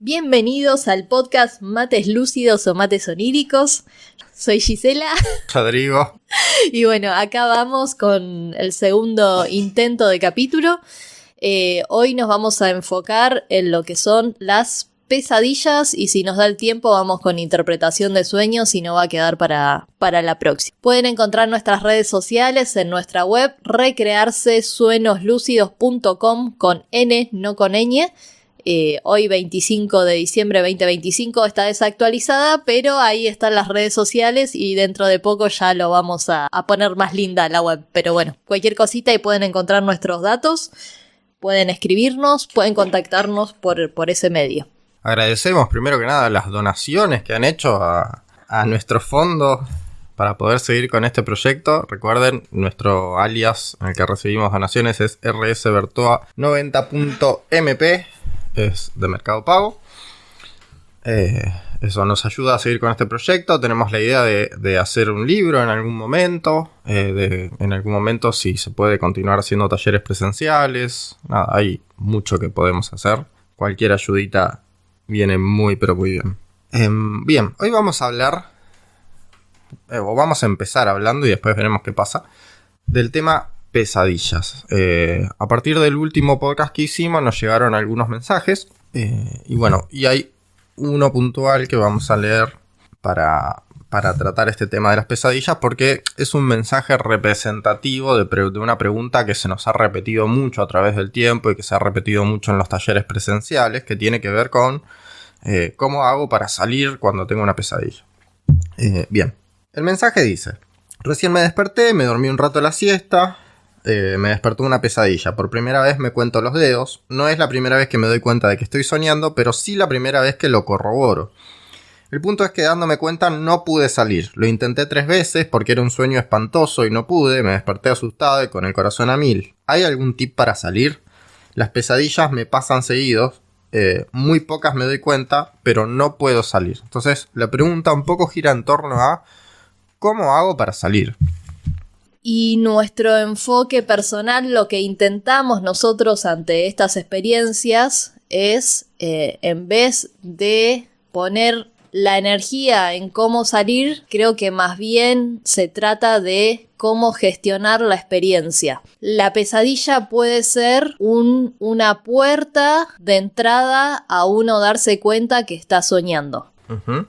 Bienvenidos al podcast Mates Lúcidos o Mates Oníricos. Soy Gisela. Rodrigo. Y bueno, acá vamos con el segundo intento de capítulo. Hoy nos vamos a enfocar en lo que son las pesadillas y si nos da el tiempo vamos con interpretación de sueños y no va a quedar para la próxima. Pueden encontrar nuestras redes sociales en nuestra web recrearsesuenoslúcidos.com con N, no con ñ. Hoy 25 de diciembre 2025 está desactualizada, pero ahí están las redes sociales y dentro de poco ya lo vamos a poner más linda la web. Pero bueno, cualquier cosita y pueden encontrar nuestros datos, pueden escribirnos, pueden contactarnos por ese medio. Agradecemos primero que nada las donaciones que han hecho a nuestro fondo para poder seguir con este proyecto. Recuerden, nuestro alias en el que recibimos donaciones es rsvirtua90.mp. Es de Mercado Pago. Eso nos ayuda a seguir con este proyecto. Tenemos la idea de hacer un libro en algún momento. En algún momento si se puede continuar haciendo talleres presenciales. Nada, hay mucho que podemos hacer. Cualquier ayudita viene muy pero muy bien. Bien, hoy vamos a hablar, o vamos a empezar hablando y después veremos qué pasa, del tema pesadillas. A partir del último podcast que hicimos nos llegaron algunos mensajes y hay uno puntual que vamos a leer para tratar este tema de las pesadillas porque es un mensaje representativo de una pregunta que se nos ha repetido mucho a través del tiempo y que se ha repetido mucho en los talleres presenciales, que tiene que ver con cómo hago para salir cuando tengo una pesadilla. Bien, el mensaje dice: recién me desperté, me dormí un rato la siesta. Me despertó una pesadilla. Por primera vez me cuento los dedos. No es la primera vez que me doy cuenta de que estoy soñando, pero sí la primera vez que lo corroboro. El punto es que dándome cuenta no pude salir. Lo intenté 3 veces porque era un sueño espantoso y no pude. Me desperté asustado y con el corazón a 1000. ¿Hay algún tip para salir? Las pesadillas me pasan seguidos. Muy pocas me doy cuenta, pero no puedo salir. Entonces la pregunta un poco gira en torno a ¿cómo hago para salir? Y nuestro enfoque personal, lo que intentamos nosotros ante estas experiencias es, en vez de poner la energía en cómo salir, creo que más bien se trata de cómo gestionar la experiencia. La pesadilla puede ser una puerta de entrada a uno darse cuenta que está soñando. Uh-huh.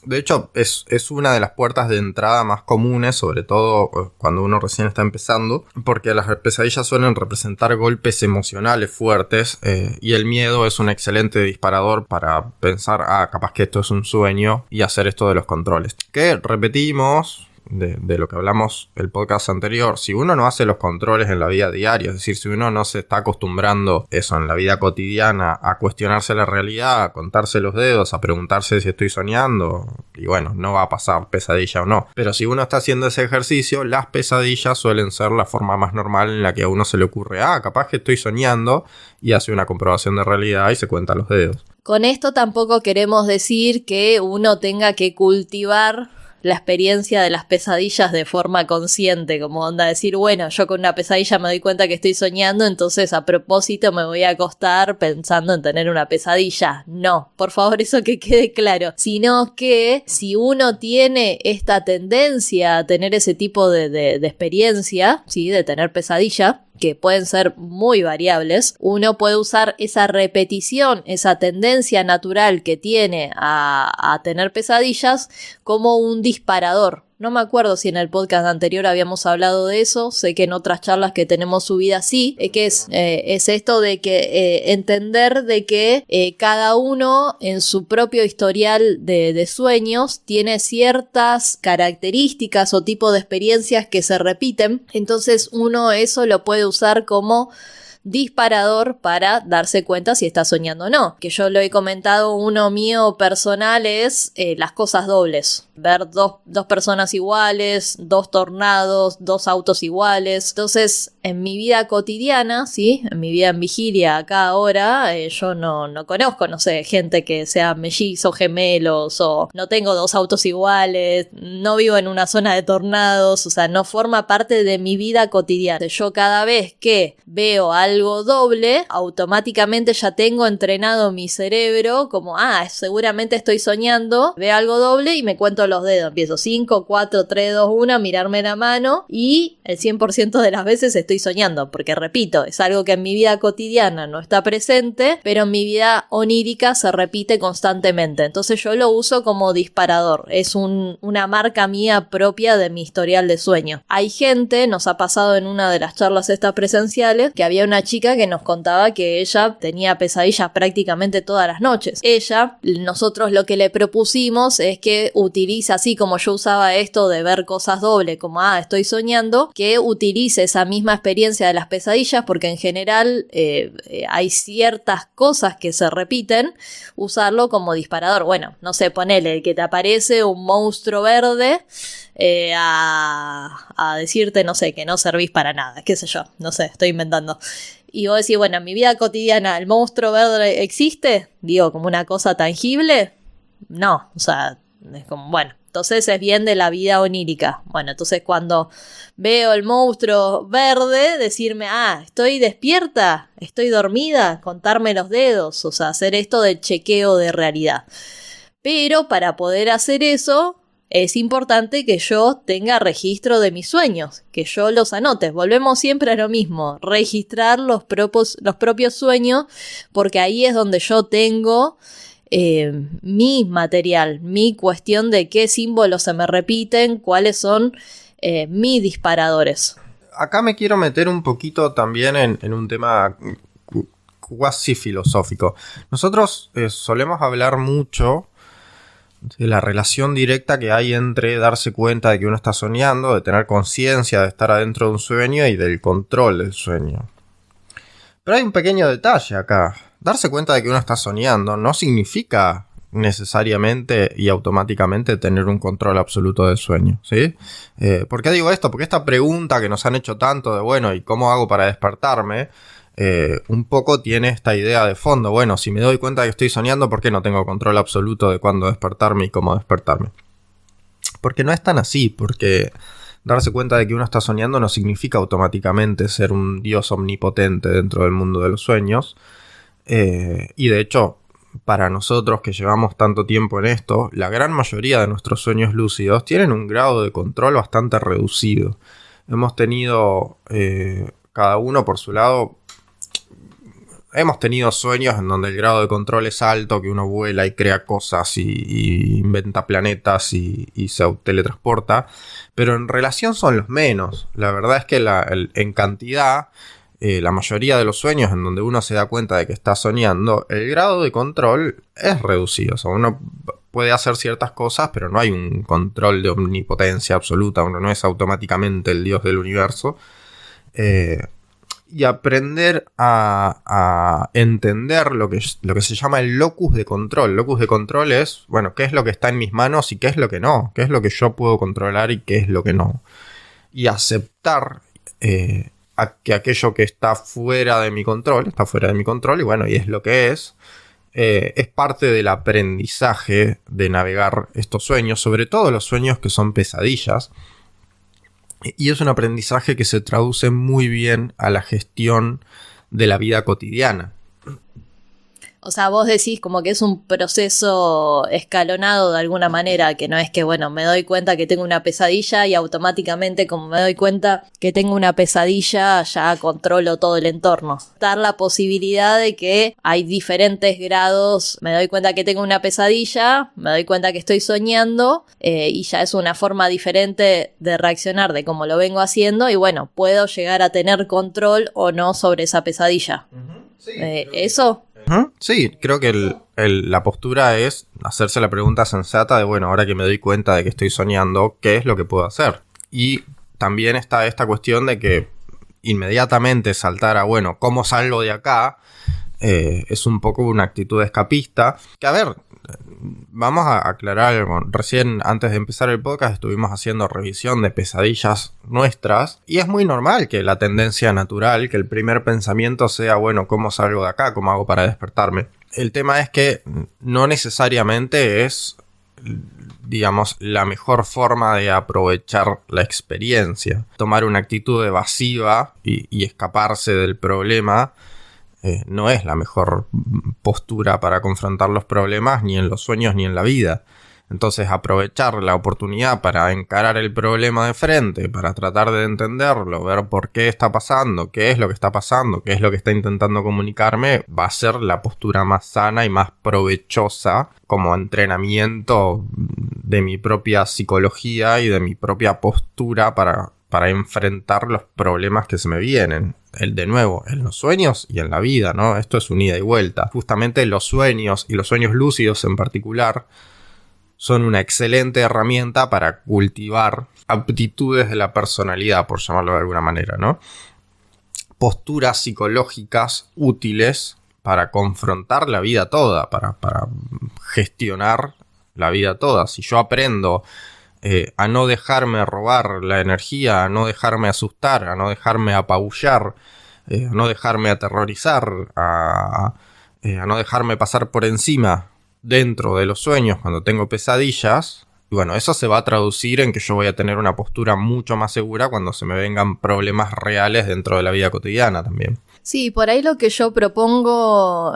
De hecho, es una de las puertas de entrada más comunes, sobre todo cuando uno recién está empezando, porque las pesadillas suelen representar golpes emocionales fuertes y el miedo es un excelente disparador para pensar, capaz que esto es un sueño y hacer esto de los controles. Que repetimos de lo que hablamos el podcast anterior, si uno no hace los controles en la vida diaria, es decir, si uno no se está acostumbrando eso en la vida cotidiana a cuestionarse la realidad, a contarse los dedos, a preguntarse si estoy soñando, y bueno, no va a pasar pesadilla o no. Pero si uno está haciendo ese ejercicio, las pesadillas suelen ser la forma más normal en la que a uno se le ocurre, capaz que estoy soñando, y hace una comprobación de realidad y se cuenta los dedos. Con esto tampoco queremos decir que uno tenga que cultivar la experiencia de las pesadillas de forma consciente, como onda decir, bueno, yo con una pesadilla me doy cuenta que estoy soñando, entonces a propósito me voy a acostar pensando en tener una pesadilla. No, por favor, eso que quede claro. Sino que si uno tiene esta tendencia a tener ese tipo de experiencia, ¿sí? De tener pesadilla, que pueden ser muy variables, uno puede usar esa repetición, esa tendencia natural que tiene a tener pesadillas como un disparador. No me acuerdo si en el podcast anterior habíamos hablado de eso, sé que en otras charlas que tenemos subidas sí, que es esto de que entender de que cada uno en su propio historial de sueños tiene ciertas características o tipo de experiencias que se repiten, entonces uno eso lo puede usar como disparador para darse cuenta si está soñando o no. Que yo lo he comentado, uno mío personal es las cosas dobles. ver dos personas iguales, 2 tornados, 2 autos iguales. Entonces, en mi vida cotidiana, ¿sí? En mi vida en vigilia, acá ahora, yo no conozco, no sé, gente que sea mellizos, gemelos, o no tengo 2 autos iguales, no vivo en una zona de tornados, o sea, no forma parte de mi vida cotidiana. Yo cada vez que veo algo doble, automáticamente ya tengo entrenado mi cerebro como, seguramente estoy soñando, veo algo doble y me cuento los dedos. Empiezo 5, 4, 3, 2, 1, mirarme la mano y el 100% de las veces estoy soñando, porque repito, es algo que en mi vida cotidiana no está presente, pero en mi vida onírica se repite constantemente. Entonces yo lo uso como disparador, es una marca mía propia de mi historial de sueño. Hay gente, nos ha pasado en una de las charlas estas presenciales, que había una chica que nos contaba que ella tenía pesadillas prácticamente todas las noches. Nosotros lo que le propusimos es que utilice, así como yo usaba esto de ver cosas dobles, como estoy soñando, que utilice esa misma experiencia de las pesadillas, porque en general hay ciertas cosas que se repiten, usarlo como disparador. Bueno, no sé, ponele que te aparece un monstruo verde a decirte, no sé, que no servís para nada, qué sé yo, no sé, estoy inventando. Y vos decís, bueno, en mi vida cotidiana, ¿el monstruo verde existe? Digo, como una cosa tangible. No, o sea, es como, bueno, entonces es bien de la vida onírica. Bueno, entonces cuando veo el monstruo verde, decirme, estoy despierta, estoy dormida, contarme los dedos, o sea, hacer esto del chequeo de realidad. Pero para poder hacer eso, es importante que yo tenga registro de mis sueños, que yo los anote. Volvemos siempre a lo mismo, registrar los propios sueños, porque ahí es donde yo tengo mi material, mi cuestión de qué símbolos se me repiten, cuáles son mis disparadores. Acá me quiero meter un poquito también en un tema cuasi filosófico. Nosotros solemos hablar mucho de la relación directa que hay entre darse cuenta de que uno está soñando, de tener conciencia de estar adentro de un sueño y del control del sueño. Pero hay un pequeño detalle acá. Darse cuenta de que uno está soñando no significa necesariamente y automáticamente tener un control absoluto del sueño, ¿sí? ¿Por qué digo esto? Porque esta pregunta que nos han hecho tanto de, bueno, ¿y cómo hago para despertarme? Un poco tiene esta idea de fondo. Bueno, si me doy cuenta de que estoy soñando, ¿por qué no tengo control absoluto de cuándo despertarme y cómo despertarme? Porque no es tan así, porque darse cuenta de que uno está soñando no significa automáticamente ser un dios omnipotente dentro del mundo de los sueños. Y de hecho, para nosotros que llevamos tanto tiempo en esto, la gran mayoría de nuestros sueños lúcidos tienen un grado de control bastante reducido. Hemos tenido, cada uno por su lado, hemos tenido sueños en donde el grado de control es alto, que uno vuela y crea cosas y inventa planetas y se teletransporta, pero en relación son los menos. La verdad es que en cantidad, la mayoría de los sueños en donde uno se da cuenta de que está soñando, el grado de control es reducido. O sea, uno puede hacer ciertas cosas, pero no hay un control de omnipotencia absoluta. Uno no es automáticamente el dios del universo. Y aprender a entender lo que se llama el locus de control. Locus de control es, bueno, qué es lo que está en mis manos y qué es lo que no. Qué es lo que yo puedo controlar y qué es lo que no. Y aceptar que aquello que está fuera de mi control, y bueno, y es lo que es parte del aprendizaje de navegar estos sueños, sobre todo los sueños que son pesadillas. Y es un aprendizaje que se traduce muy bien a la gestión de la vida cotidiana. O sea, vos decís como que es un proceso escalonado de alguna manera, que no es que, bueno, me doy cuenta que tengo una pesadilla y automáticamente, como me doy cuenta que tengo una pesadilla, ya controlo todo el entorno. Dar la posibilidad de que hay diferentes grados, me doy cuenta que tengo una pesadilla, me doy cuenta que estoy soñando, y ya es una forma diferente de reaccionar de cómo lo vengo haciendo, y bueno, puedo llegar a tener control o no sobre esa pesadilla. Sí, ¿eso? Sí, creo que la postura es hacerse la pregunta sensata de, bueno, ahora que me doy cuenta de que estoy soñando, ¿qué es lo que puedo hacer? Y también está esta cuestión de que inmediatamente saltar a, bueno, ¿cómo salgo de acá? Es un poco una actitud escapista. Que, a ver, vamos a aclarar algo. Recién, antes de empezar el podcast, estuvimos haciendo revisión de pesadillas nuestras. Y es muy normal que la tendencia natural, que el primer pensamiento sea, bueno, ¿cómo salgo de acá? ¿Cómo hago para despertarme? El tema es que no necesariamente es, digamos, la mejor forma de aprovechar la experiencia. Tomar una actitud evasiva y escaparse del problema no es la mejor postura para confrontar los problemas, ni en los sueños ni en la vida. Entonces, aprovechar la oportunidad para encarar el problema de frente, para tratar de entenderlo, ver por qué está pasando, qué es lo que está pasando, qué es lo que está intentando comunicarme, va a ser la postura más sana y más provechosa como entrenamiento de mi propia psicología y de mi propia postura para enfrentar los problemas que se me vienen. De nuevo, en los sueños y en la vida, ¿no? Esto es un ida y vuelta. Justamente los sueños, y los sueños lúcidos en particular, son una excelente herramienta para cultivar aptitudes de la personalidad, por llamarlo de alguna manera, ¿no? Posturas psicológicas útiles para confrontar la vida toda, para gestionar la vida toda. Si yo aprendo a no dejarme robar la energía, a no dejarme asustar, a no dejarme apabullar, a no dejarme aterrorizar, a no dejarme pasar por encima dentro de los sueños cuando tengo pesadillas, y bueno, eso se va a traducir en que yo voy a tener una postura mucho más segura cuando se me vengan problemas reales dentro de la vida cotidiana también. Sí, por ahí lo que yo propongo,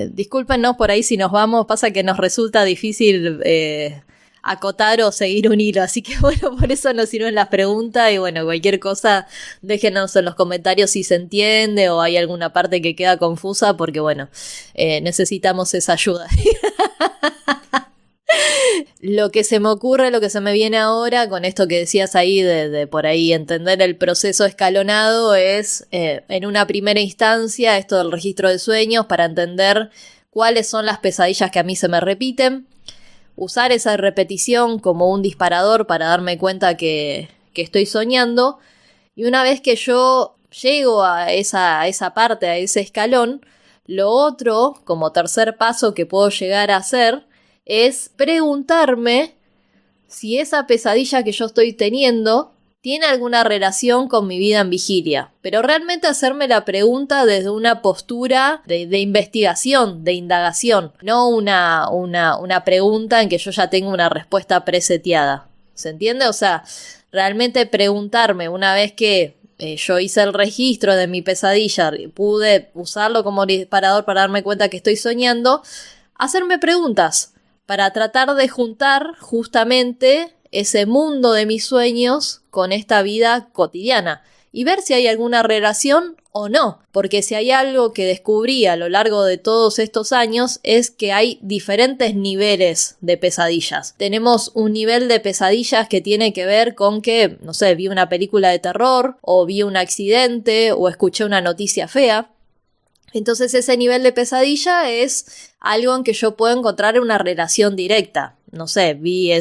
discúlpenos por ahí si nos vamos, pasa que nos resulta difícil acotar o seguir un hilo, así que bueno, por eso nos sirven las preguntas y bueno, cualquier cosa déjenos en los comentarios si se entiende o hay alguna parte que queda confusa, porque bueno, necesitamos esa ayuda. Lo que se me ocurre, lo que se me viene ahora con esto que decías ahí de por ahí entender el proceso escalonado es en una primera instancia esto del registro de sueños para entender cuáles son las pesadillas que a mí se me repiten. Usar esa repetición como un disparador para darme cuenta que estoy soñando. Y una vez que yo llego a esa parte, a ese escalón, lo otro, como tercer paso que puedo llegar a hacer, es preguntarme si esa pesadilla que yo estoy teniendo tiene alguna relación con mi vida en vigilia. Pero realmente hacerme la pregunta desde una postura de investigación, de indagación. No una pregunta en que yo ya tengo una respuesta preseteada. ¿Se entiende? O sea, realmente preguntarme una vez que yo hice el registro de mi pesadilla, pude usarlo como disparador para darme cuenta que estoy soñando, hacerme preguntas para tratar de juntar justamente ese mundo de mis sueños con esta vida cotidiana y ver si hay alguna relación o no, porque si hay algo que descubrí a lo largo de todos estos años es que hay diferentes niveles de pesadillas. Tenemos un nivel de pesadillas que tiene que ver con que, no sé, vi una película de terror o vi un accidente o escuché una noticia fea. Entonces ese nivel de pesadilla es algo en que yo puedo encontrar una relación directa. No sé, vi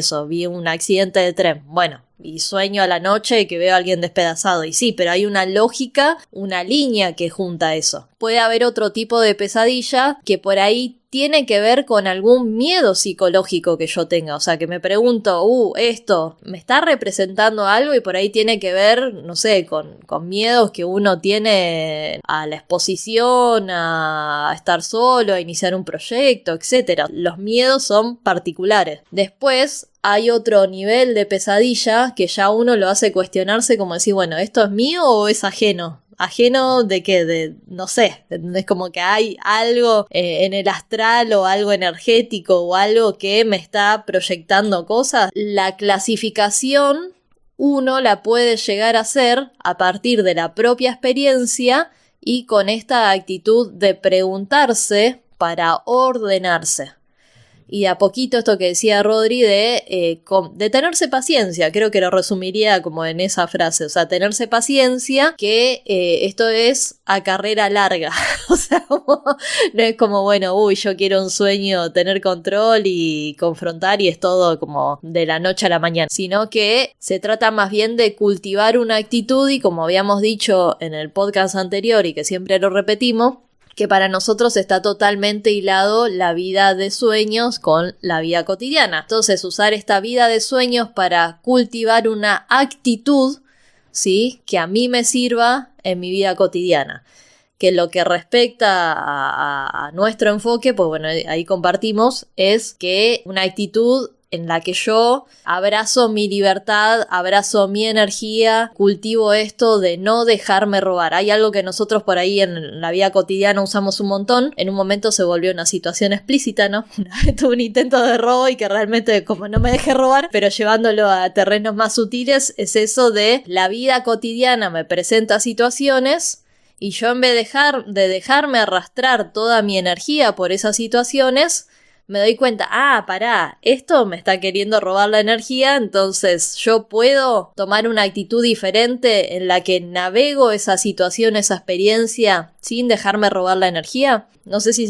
un accidente de tren. Bueno, y sueño a la noche que veo a alguien despedazado. Y sí, pero hay una lógica, una línea que junta eso. Puede haber otro tipo de pesadilla que por ahí tiene que ver con algún miedo psicológico que yo tenga. O sea, que me pregunto, esto me está representando algo y por ahí tiene que ver, no sé, con miedos que uno tiene a la exposición, a estar solo, a iniciar un proyecto, etc. Los miedos son particulares. Después hay otro nivel de pesadilla que ya uno lo hace cuestionarse como decir, bueno, ¿esto es mío o es ajeno? ¿Ajeno de qué? No sé, es como que hay algo en el astral o algo energético o algo que me está proyectando cosas. La clasificación uno la puede llegar a hacer a partir de la propia experiencia y con esta actitud de preguntarse para ordenarse. Y a poquito esto que decía Rodri de tenerse paciencia, creo que lo resumiría como en esa frase, o sea, tenerse paciencia, que esto es a carrera larga, o sea, no es como, bueno, yo quiero un sueño, tener control y confrontar y es todo como de la noche a la mañana, sino que se trata más bien de cultivar una actitud y como habíamos dicho en el podcast anterior y que siempre lo repetimos, que para nosotros está totalmente hilado la vida de sueños con la vida cotidiana. Entonces, usar esta vida de sueños para cultivar una actitud, ¿sí?, que a mí me sirva en mi vida cotidiana. Que lo que respecta a nuestro enfoque, pues bueno, ahí compartimos, es que una actitud en la que yo abrazo mi libertad, abrazo mi energía, cultivo esto de no dejarme robar. Hay algo que nosotros por ahí en la vida cotidiana usamos un montón. En un momento se volvió una situación explícita, ¿no? Una vez tuve un intento de robo y que realmente como no me dejé robar, pero llevándolo a terrenos más sutiles, es eso de la vida cotidiana me presenta situaciones y yo en vez de dejarme arrastrar toda mi energía por esas situaciones, me doy cuenta, pará, esto me está queriendo robar la energía, entonces yo puedo tomar una actitud diferente en la que navego esa situación, esa experiencia, sin dejarme robar la energía. No sé si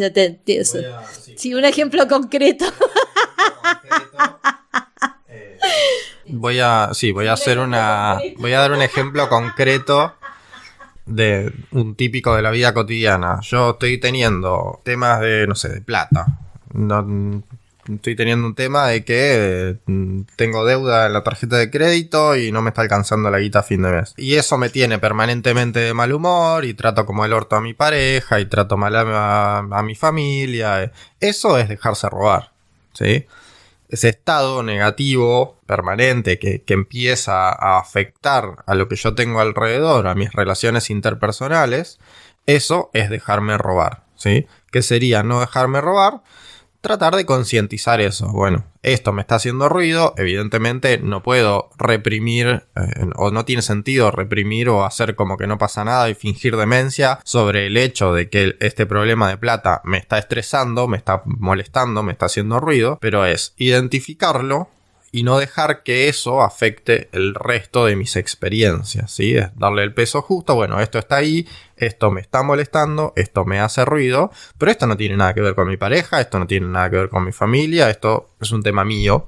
sí, un ejemplo concreto. Voy a dar un ejemplo concreto de un típico de la vida cotidiana. Yo estoy teniendo temas de, no sé, de plata. No, estoy teniendo un tema de que tengo deuda en la tarjeta de crédito y no me está alcanzando la guita a fin de mes. Y eso me tiene permanentemente de mal humor y trato como el orto a mi pareja y trato mal a mi familia. Eso es dejarse robar, ¿sí? Ese estado negativo permanente que empieza a afectar a lo que yo tengo alrededor, a mis relaciones interpersonales, eso es dejarme robar, ¿sí? ¿Qué sería no dejarme robar? Tratar de concientizar eso. Bueno, esto me está haciendo ruido, evidentemente no puedo reprimir o no tiene sentido reprimir o hacer como que no pasa nada y fingir demencia sobre el hecho de que este problema de plata me está estresando, me está molestando, me está haciendo ruido, pero es identificarlo y no dejar que eso afecte el resto de mis experiencias, ¿sí? Es darle el peso justo, bueno, esto está ahí, esto me está molestando, esto me hace ruido, pero esto no tiene nada que ver con mi pareja, esto no tiene nada que ver con mi familia, esto es un tema mío.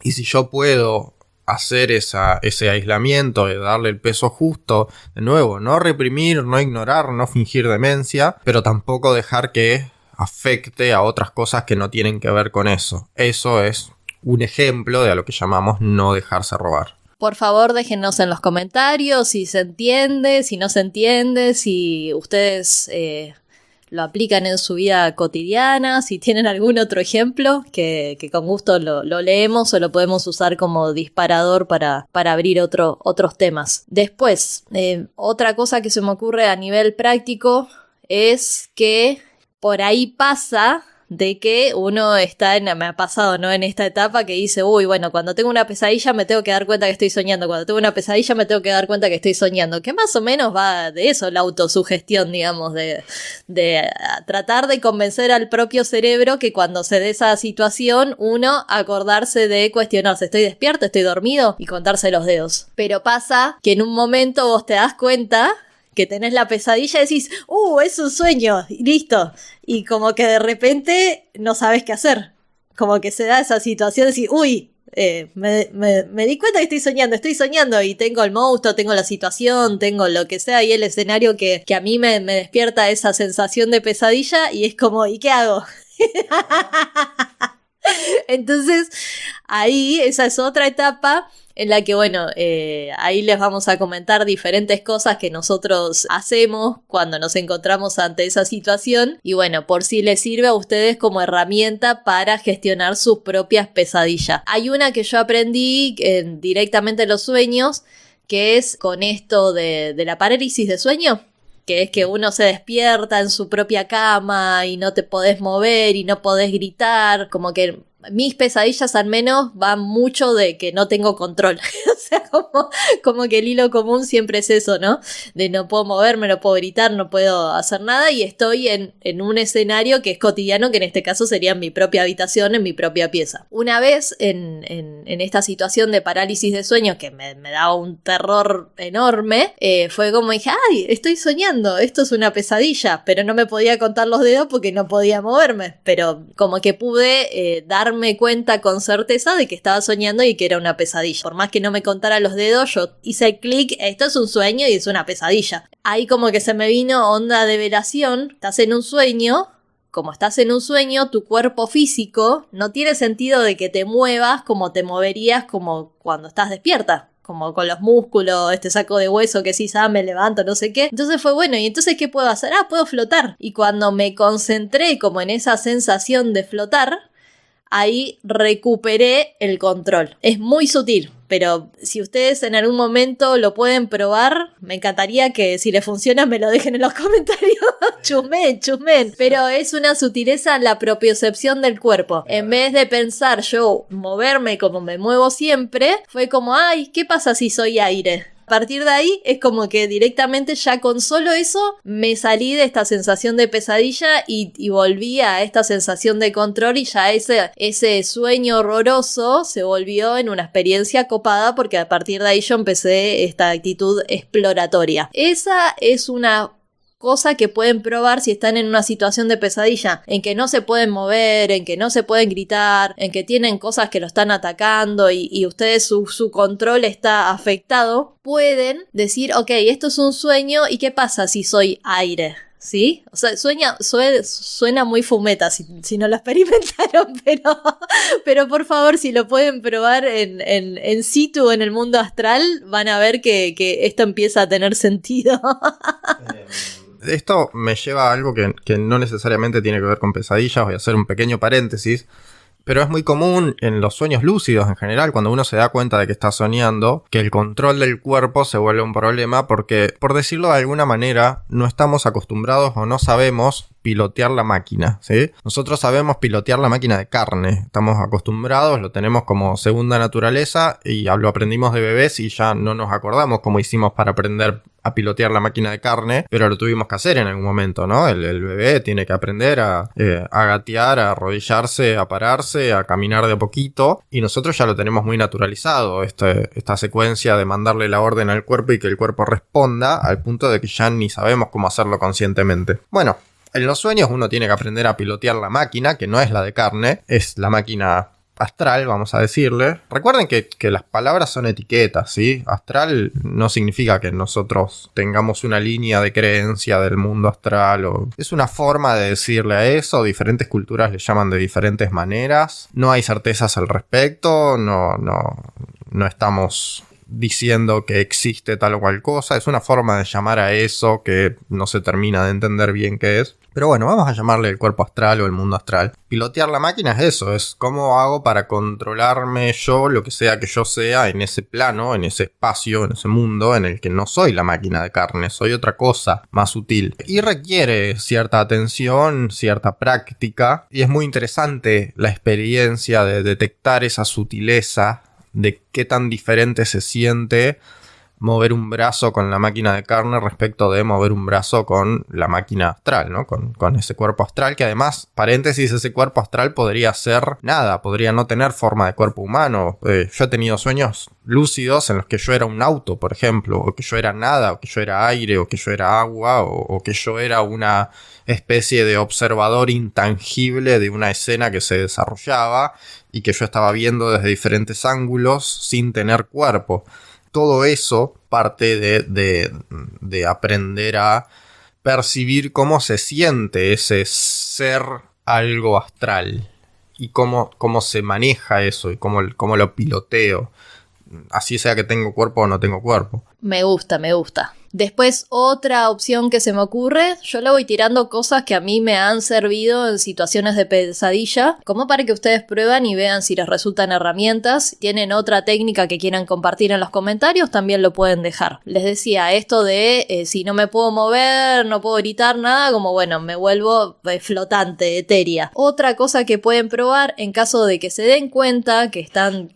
Y si yo puedo hacer ese aislamiento, de darle el peso justo, de nuevo, no reprimir, no ignorar, no fingir demencia, pero tampoco dejar que afecte a otras cosas que no tienen que ver con eso. Eso es un ejemplo de a lo que llamamos no dejarse robar. Por favor, déjenos en los comentarios si se entiende, si no se entiende, si ustedes lo aplican en su vida cotidiana, si tienen algún otro ejemplo que con gusto lo leemos o lo podemos usar como disparador para abrir otros temas. Después, otra cosa que se me ocurre a nivel práctico es que por ahí pasa de que uno está me ha pasado, ¿no? En esta etapa que dice, bueno, cuando tengo una pesadilla me tengo que dar cuenta que estoy soñando, cuando tengo una pesadilla me tengo que dar cuenta que estoy soñando, que más o menos va de eso, la autosugestión, digamos, de tratar de convencer al propio cerebro que cuando se dé esa situación, uno acordarse de cuestionarse, ¿estoy despierto? ¿Estoy dormido? Y contarse los dedos. Pero pasa que en un momento vos te das cuenta que tenés la pesadilla y decís, es un sueño, y listo. Y como que de repente no sabes qué hacer. Como que se da esa situación de decir, me di cuenta que estoy soñando y tengo el monstruo, tengo la situación, tengo lo que sea y el escenario que a mí me despierta esa sensación de pesadilla y es como, ¿y qué hago? Entonces, ahí esa es otra etapa en la que, ahí les vamos a comentar diferentes cosas que nosotros hacemos cuando nos encontramos ante esa situación y por si les sirve a ustedes como herramienta para gestionar sus propias pesadillas. Hay una que yo aprendí directamente en los sueños, que es con esto de la parálisis de sueño, que es que uno se despierta en su propia cama y no te podés mover y no podés gritar, como que mis pesadillas al menos van mucho de que no tengo control. O sea, como que el hilo común siempre es eso, ¿no? De no puedo moverme, no puedo gritar, no puedo hacer nada y estoy en un escenario que es cotidiano, que en este caso sería en mi propia habitación, en mi propia pieza. Una vez en esta situación de parálisis de sueño que me daba un terror enorme, fue como dije, ¡ay! Estoy soñando, esto es una pesadilla, pero no me podía contar los dedos porque no podía moverme, pero como que pude darme cuenta con certeza de que estaba soñando y que era una pesadilla. Por más que no me contara a los dedos, yo hice clic, esto es un sueño y es una pesadilla. Ahí como que se me vino onda de velación, estás en un sueño. Como estás en un sueño, tu cuerpo físico no tiene sentido de que te muevas como te moverías como cuando estás despierta. Como con los músculos, este saco de hueso que sí, me levanto, no sé qué. Entonces fue bueno, ¿y entonces qué puedo hacer? Puedo flotar. Y cuando me concentré como en esa sensación de flotar, ahí recuperé el control. Es muy sutil, pero si ustedes en algún momento lo pueden probar, me encantaría que si les funciona me lo dejen en los comentarios. Chusmen. Pero es una sutileza en la propiocepción del cuerpo. En vez de pensar yo moverme como me muevo siempre, fue como, ¿qué pasa si soy aire? A partir de ahí es como que directamente ya con solo eso me salí de esta sensación de pesadilla y volví a esta sensación de control, y ya ese sueño horroroso se volvió en una experiencia copada, porque a partir de ahí yo empecé esta actitud exploratoria. Esa es una cosa que pueden probar si están en una situación de pesadilla, en que no se pueden mover, en que no se pueden gritar, en que tienen cosas que lo están atacando y ustedes su control está afectado. Pueden decir, ok, esto es un sueño, ¿y qué pasa si soy aire? ¿Sí? O sea, suena muy fumeta si no lo experimentaron, pero por favor, si lo pueden probar en situ, en el mundo astral, van a ver que esto empieza a tener sentido. Esto me lleva a algo que no necesariamente tiene que ver con pesadillas. Voy a hacer un pequeño paréntesis. Pero es muy común en los sueños lúcidos en general, cuando uno se da cuenta de que está soñando, que el control del cuerpo se vuelve un problema porque, por decirlo de alguna manera, no estamos acostumbrados o no sabemos pilotear la máquina, ¿sí? Nosotros sabemos pilotear la máquina de carne, estamos acostumbrados, lo tenemos como segunda naturaleza y lo aprendimos de bebés y ya no nos acordamos cómo hicimos para aprender a pilotear la máquina de carne, pero lo tuvimos que hacer en algún momento, ¿no? El bebé tiene que aprender a gatear, a arrodillarse, a pararse, a caminar de a poquito, y nosotros ya lo tenemos muy naturalizado, esta secuencia de mandarle la orden al cuerpo y que el cuerpo responda, al punto de que ya ni sabemos cómo hacerlo conscientemente. Bueno, en los sueños uno tiene que aprender a pilotear la máquina, que no es la de carne, es la máquina astral, vamos a decirle. Recuerden que las palabras son etiquetas, ¿sí? Astral no significa que nosotros tengamos una línea de creencia del mundo astral, es una forma de decirle a eso. Diferentes culturas le llaman de diferentes maneras. No hay certezas al respecto, no estamos diciendo que existe tal o cual cosa. Es una forma de llamar a eso que no se termina de entender bien qué es. Pero bueno, vamos a llamarle el cuerpo astral o el mundo astral. Pilotear la máquina es eso, es cómo hago para controlarme yo, lo que sea que yo sea, en ese plano, en ese espacio, en ese mundo en el que no soy la máquina de carne, soy otra cosa más sutil. Y requiere cierta atención, cierta práctica, y es muy interesante la experiencia de detectar esa sutileza, de qué tan diferente se siente mover un brazo con la máquina de carne respecto de mover un brazo con la máquina astral, ¿no? Con ese cuerpo astral, que además, paréntesis, ese cuerpo astral podría ser nada, podría no tener forma de cuerpo humano. Yo he tenido sueños lúcidos en los que yo era un auto, por ejemplo, o que yo era nada, o que yo era aire, o que yo era agua, o que yo era una especie de observador intangible de una escena que se desarrollaba y que yo estaba viendo desde diferentes ángulos sin tener cuerpo. Todo eso parte de aprender a percibir cómo se siente ese ser algo astral y cómo se maneja eso y cómo lo piloteo, así sea que tengo cuerpo o no tengo cuerpo. Me gusta. Después, otra opción que se me ocurre, yo le voy tirando cosas que a mí me han servido en situaciones de pesadilla, como para que ustedes prueban y vean si les resultan herramientas. Si tienen otra técnica que quieran compartir en los comentarios, también lo pueden dejar. Les decía, esto de si no me puedo mover, no puedo gritar nada, como bueno, me vuelvo flotante, etérea. Otra cosa que pueden probar en caso de que se den cuenta que están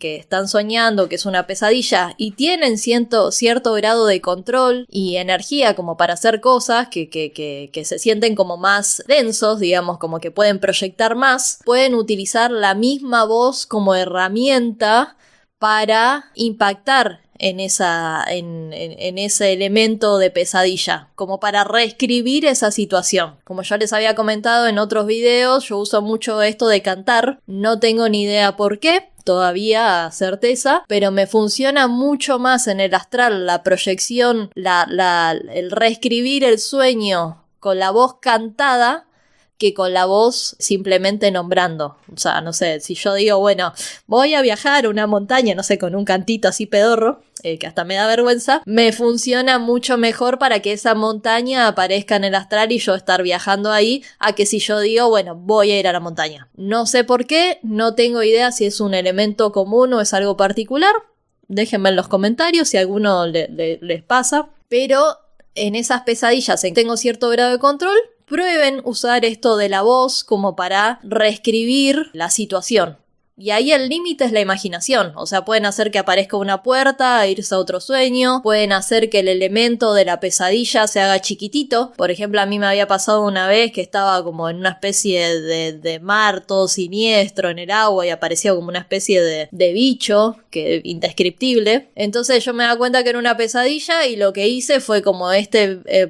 soñando, que es una pesadilla y tienen cierto grado de control y energía como para hacer cosas que se sienten como más densos, digamos, como que pueden proyectar más, pueden utilizar la misma voz como herramienta para impactar en ese elemento de pesadilla, como para reescribir esa situación. Como ya les había comentado en otros videos, yo uso mucho esto de cantar, no tengo ni idea por qué, todavía certeza, pero me funciona mucho más en el astral la proyección, el reescribir el sueño con la voz cantada que con la voz simplemente nombrando. O sea, no sé, si yo digo, bueno, voy a viajar a una montaña, no sé, con un cantito así pedorro, que hasta me da vergüenza, me funciona mucho mejor para que esa montaña aparezca en el astral y yo estar viajando ahí, a que si yo digo, bueno, voy a ir a la montaña. No sé por qué, no tengo idea si es un elemento común o es algo particular. Déjenme en los comentarios si a alguno les pasa. Pero en esas pesadillas en que tengo cierto grado de control, prueben usar esto de la voz como para reescribir la situación. Y ahí el límite es la imaginación. O sea, pueden hacer que aparezca una puerta, irse a otro sueño. Pueden hacer que el elemento de la pesadilla se haga chiquitito. Por ejemplo, a mí me había pasado una vez que estaba como en una especie de mar todo siniestro en el agua y aparecía como una especie de bicho indescriptible. Entonces yo me daba cuenta que era una pesadilla y lo que hice fue como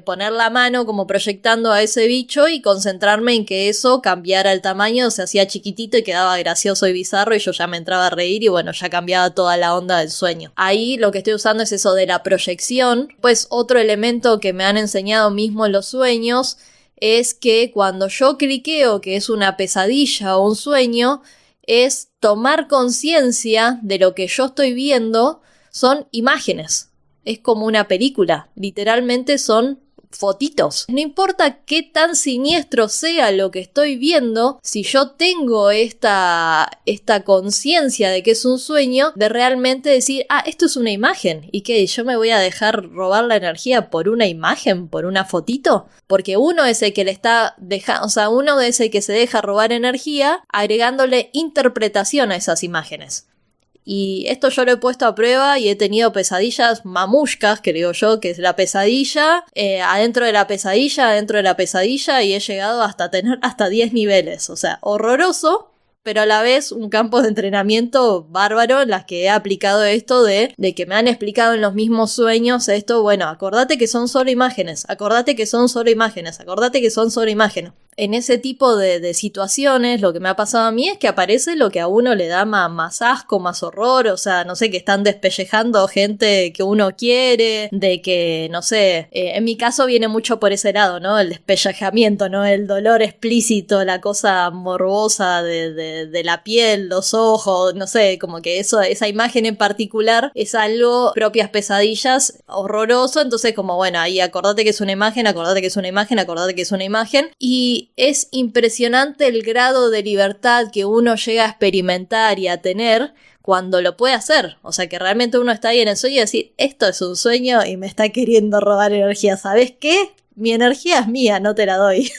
poner la mano como proyectando a ese bicho y concentrarme en que eso cambiara el tamaño, se hacía chiquitito y quedaba gracioso y bizarro. Y yo ya me entraba a reír y bueno, ya cambiaba toda la onda del sueño. Ahí lo que estoy usando es eso de la proyección. Pues otro elemento que me han enseñado mismo en los sueños es que cuando yo cliqueo que es una pesadilla o un sueño, es tomar conciencia de lo que yo estoy viendo, son imágenes. Es como una película, literalmente son fotitos. No importa qué tan siniestro sea lo que estoy viendo, si yo tengo esta conciencia de que es un sueño, de realmente decir, esto es una imagen, y que yo me voy a dejar robar la energía por una imagen, por una fotito, porque uno es el que le está dejando, o sea, uno es el que se deja robar energía agregándole interpretación a esas imágenes. Y esto yo lo he puesto a prueba y he tenido pesadillas mamushkas, que digo yo, que es la pesadilla, adentro de la pesadilla, y he llegado hasta tener hasta 10 niveles. O sea, horroroso, pero a la vez un campo de entrenamiento bárbaro en las que he aplicado esto de que me han explicado en los mismos sueños esto, bueno, acordate que son solo imágenes, acordate que son solo imágenes. En ese tipo de situaciones, lo que me ha pasado a mí es que aparece lo que a uno le da más asco, más horror, o sea, no sé, que están despellejando gente que uno quiere, de que, no sé, en mi caso viene mucho por ese lado, ¿no? El despellejamiento, ¿no? El dolor explícito, la cosa morbosa de la piel, los ojos, no sé, como que esa imagen en particular es algo, propias pesadillas, horroroso, entonces como, bueno, ahí acordate que es una imagen, y es impresionante el grado de libertad que uno llega a experimentar y a tener cuando lo puede hacer. O sea, que realmente uno está ahí en el sueño y decir, esto es un sueño y me está queriendo robar energía. ¿Sabes qué? Mi energía es mía, no te la doy.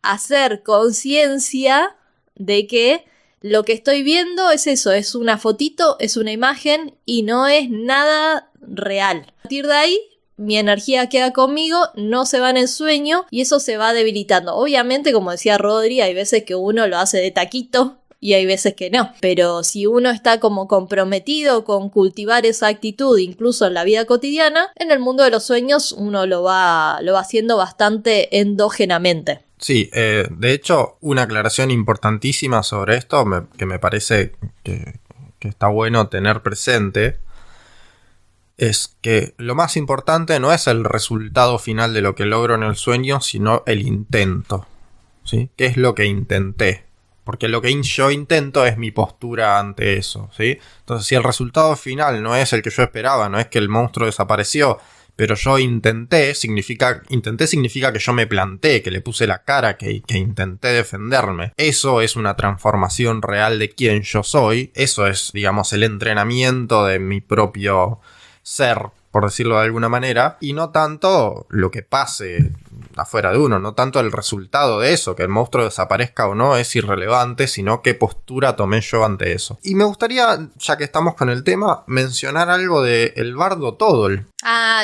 Hacer conciencia de que lo que estoy viendo es eso, es una fotito, es una imagen y no es nada real. A partir de ahí, mi energía queda conmigo, no se va en el sueño y eso se va debilitando. Obviamente, como decía Rodri, hay veces que uno lo hace de taquito y hay veces que no. Pero si uno está como comprometido con cultivar esa actitud, incluso en la vida cotidiana, en el mundo de los sueños uno lo va haciendo bastante endógenamente. Sí, de hecho, una aclaración importantísima sobre esto que me parece que está bueno tener presente es que lo más importante no es el resultado final de lo que logro en el sueño, sino el intento, ¿sí? ¿Qué es lo que intenté? Porque lo que yo intento es mi postura ante eso, ¿sí? Entonces, si el resultado final no es el que yo esperaba, no es que el monstruo desapareció, pero yo intenté significa que yo me planté, que le puse la cara, que intenté defenderme. Eso es una transformación real de quién yo soy. Eso es, digamos, el entrenamiento de mi propio ser, por decirlo de alguna manera, y no tanto lo que pase afuera de uno, no tanto el resultado de eso, que el monstruo desaparezca o no es irrelevante, sino qué postura tomé yo ante eso. Y me gustaría, ya que estamos con el tema, mencionar algo de el bardo Todol.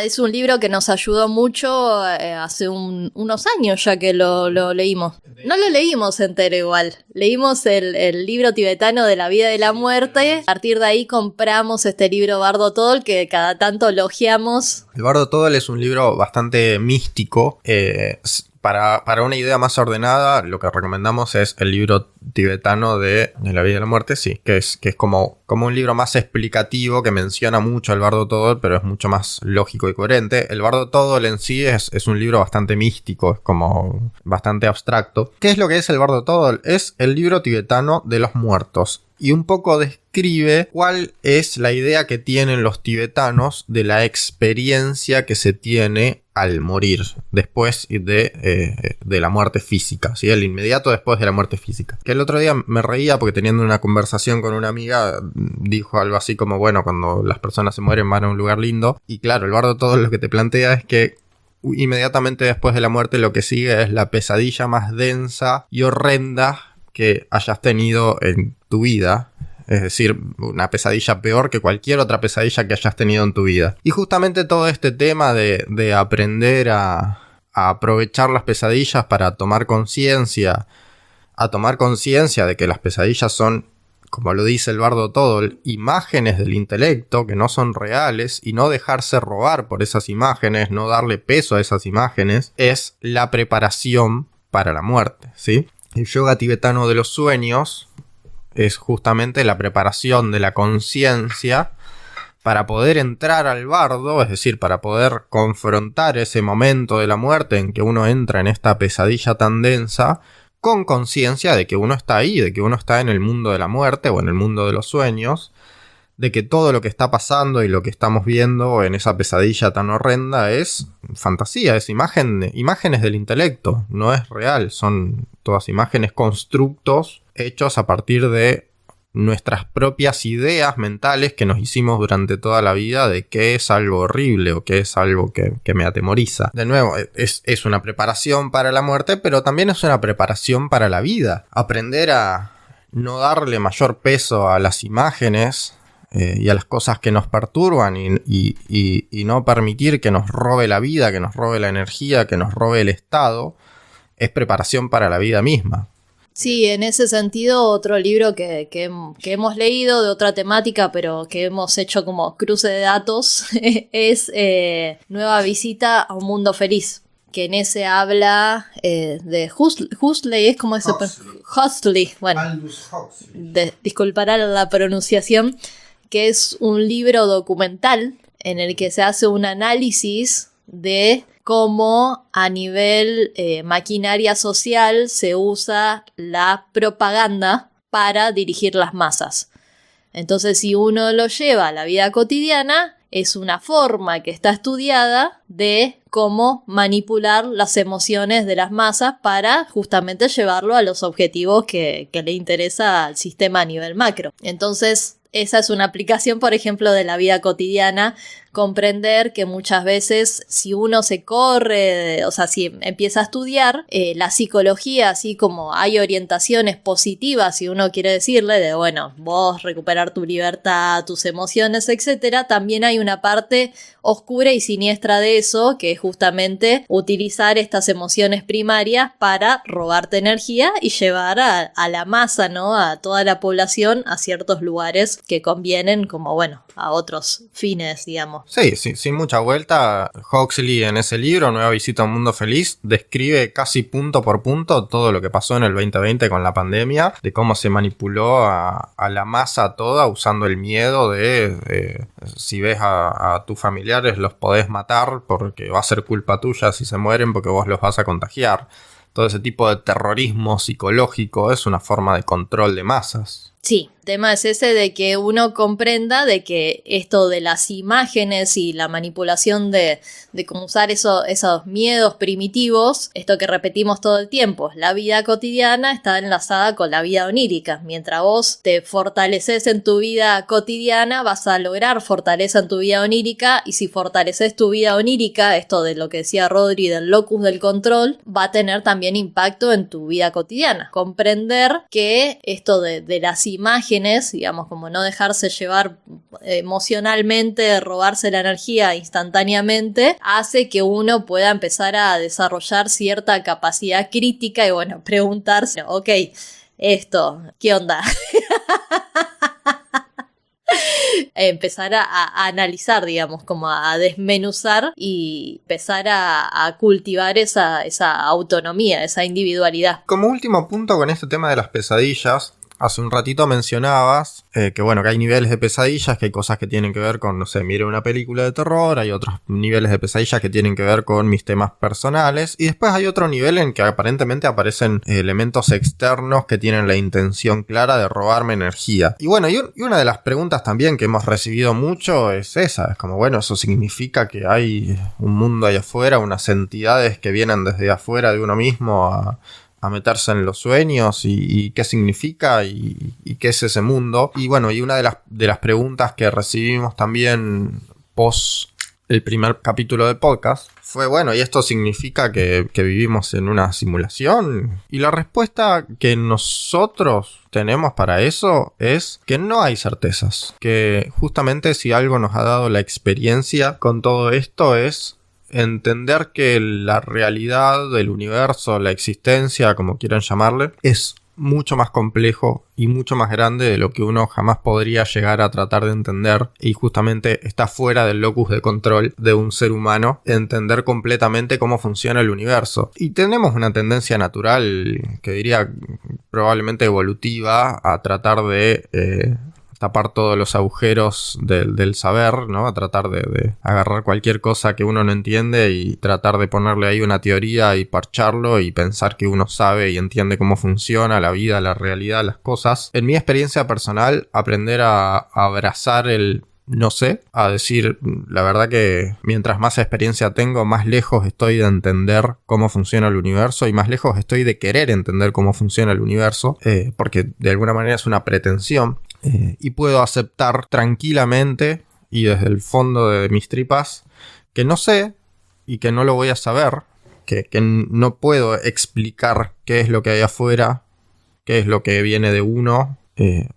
Es un libro que nos ayudó mucho hace unos años ya que lo leímos. No lo leímos entero igual. Leímos el libro tibetano de la vida y la muerte. A partir de ahí compramos este libro Bardo Todol que cada tanto elogiamos. El Bardo Todol es un libro bastante místico. Para una idea más ordenada, lo que recomendamos es el libro tibetano de la vida y la muerte, sí, que es como un libro más explicativo que menciona mucho el Bardo Todol, pero es mucho más lógico y coherente. El Bardo Todol en sí es un libro bastante místico, es como bastante abstracto. ¿Qué es lo que es el Bardo Todol? Es el libro tibetano de los muertos. Y un poco describe cuál es la idea que tienen los tibetanos de la experiencia que se tiene al morir, después de la muerte física, ¿sí? El inmediato después de la muerte física. Que el otro día me reía porque teniendo una conversación con una amiga, dijo algo así como, bueno, cuando las personas se mueren van a un lugar lindo. Y claro, el Bardo todo lo que te plantea es que inmediatamente después de la muerte lo que sigue es la pesadilla más densa y horrenda que hayas tenido en tu vida. Es decir, una pesadilla peor que cualquier otra pesadilla que hayas tenido en tu vida. Y justamente todo este tema de aprender a aprovechar las pesadillas para tomar conciencia, de que las pesadillas son, como lo dice el Bardo Todol, imágenes del intelecto que no son reales, y no dejarse robar por esas imágenes, no darle peso a esas imágenes, es la preparación para la muerte, ¿sí? El yoga tibetano de los sueños es justamente la preparación de la conciencia para poder entrar al bardo, es decir, para poder confrontar ese momento de la muerte en que uno entra en esta pesadilla tan densa, con conciencia de que uno está ahí, de que uno está en el mundo de la muerte o en el mundo de los sueños, de que todo lo que está pasando y lo que estamos viendo en esa pesadilla tan horrenda es fantasía, es imágenes del intelecto, no es real, son todas imágenes, constructos hechos a partir de nuestras propias ideas mentales que nos hicimos durante toda la vida de qué es algo horrible o qué es algo que me atemoriza. De nuevo, es una preparación para la muerte, pero también es una preparación para la vida. Aprender a no darle mayor peso a las imágenes y a las cosas que nos perturban y no permitir que nos robe la vida, que nos robe la energía, que nos robe el estado, es preparación para la vida misma. Sí, en ese sentido, otro libro que hemos leído de otra temática, pero que hemos hecho como cruce de datos, es Nueva visita a un mundo feliz, que en ese habla de Huxley, es como ese... Huxley, bueno, disculpará la pronunciación, que es un libro documental en el que se hace un análisis de cómo a nivel maquinaria social se usa la propaganda para dirigir las masas. Entonces, si uno lo lleva a la vida cotidiana, es una forma que está estudiada de cómo manipular las emociones de las masas para justamente llevarlo a los objetivos que le interesa al sistema a nivel macro. Entonces, esa es una aplicación, por ejemplo, de la vida cotidiana, comprender que muchas veces si uno se corre, o sea, si empieza a estudiar la psicología, así como hay orientaciones positivas, si uno quiere decirle, de bueno, vos recuperar tu libertad, tus emociones, etcétera, también hay una parte oscura y siniestra de eso, que es justamente utilizar estas emociones primarias para robarte energía y llevar a la masa, ¿no? A toda la población a ciertos lugares que convienen, como bueno, a otros fines, digamos. Sí, sin mucha vuelta, Huxley en ese libro, Nueva visita a un mundo feliz, describe casi punto por punto todo lo que pasó en el 2020 con la pandemia, de cómo se manipuló a la masa toda usando el miedo de si ves a tus familiares los podés matar porque va a ser culpa tuya si se mueren porque vos los vas a contagiar. Todo ese tipo de terrorismo psicológico es una forma de control de masas. Sí, el tema es ese de que uno comprenda de que esto de las imágenes y la manipulación de cómo usar esos miedos primitivos, esto que repetimos todo el tiempo, la vida cotidiana está enlazada con la vida onírica. Mientras vos te fortaleces en tu vida cotidiana, vas a lograr fortaleza en tu vida onírica, y si fortaleces tu vida onírica, esto de lo que decía Rodri del locus del control, va a tener también impacto en tu vida cotidiana. Comprender que esto de las imágenes, digamos, como no dejarse llevar emocionalmente, robarse la energía instantáneamente, hace que uno pueda empezar a desarrollar cierta capacidad crítica y bueno, preguntarse, ok, esto, ¿qué onda? Empezar a analizar, digamos, como a desmenuzar y empezar a cultivar esa autonomía, esa individualidad. Como último punto con este tema de las pesadillas, hace un ratito mencionabas que bueno, que hay niveles de pesadillas, que hay cosas que tienen que ver con, no sé, mire una película de terror, hay otros niveles de pesadillas que tienen que ver con mis temas personales, y después hay otro nivel en que aparentemente aparecen elementos externos que tienen la intención clara de robarme energía. Y bueno, y una de las preguntas también que hemos recibido mucho es esa, es como, bueno, eso significa que hay un mundo ahí afuera, unas entidades que vienen desde afuera de uno mismo a meterse en los sueños y qué significa y qué es ese mundo. Y bueno, y una de las preguntas que recibimos también post el primer capítulo del podcast fue, bueno, ¿y esto significa que vivimos en una simulación? Y la respuesta que nosotros tenemos para eso es que no hay certezas. Que justamente si algo nos ha dado la experiencia con todo esto es entender que la realidad del universo, la existencia, como quieran llamarle, es mucho más complejo y mucho más grande de lo que uno jamás podría llegar a tratar de entender, y justamente está fuera del locus de control de un ser humano entender completamente cómo funciona el universo. Y tenemos una tendencia natural, que diría probablemente evolutiva, a tratar de tapar todos los agujeros del saber, ¿no? A tratar de agarrar cualquier cosa que uno no entiende y tratar de ponerle ahí una teoría y parcharlo y pensar que uno sabe y entiende cómo funciona la vida, la realidad, las cosas. En mi experiencia personal, aprender a abrazar el no sé, a decir, la verdad que mientras más experiencia tengo, más lejos estoy de entender cómo funciona el universo y más lejos estoy de querer entender cómo funciona el universo, porque de alguna manera es una pretensión. Y puedo aceptar tranquilamente y desde el fondo de mis tripas que no sé y que no lo voy a saber, que no puedo explicar qué es lo que hay afuera, qué es lo que viene de uno,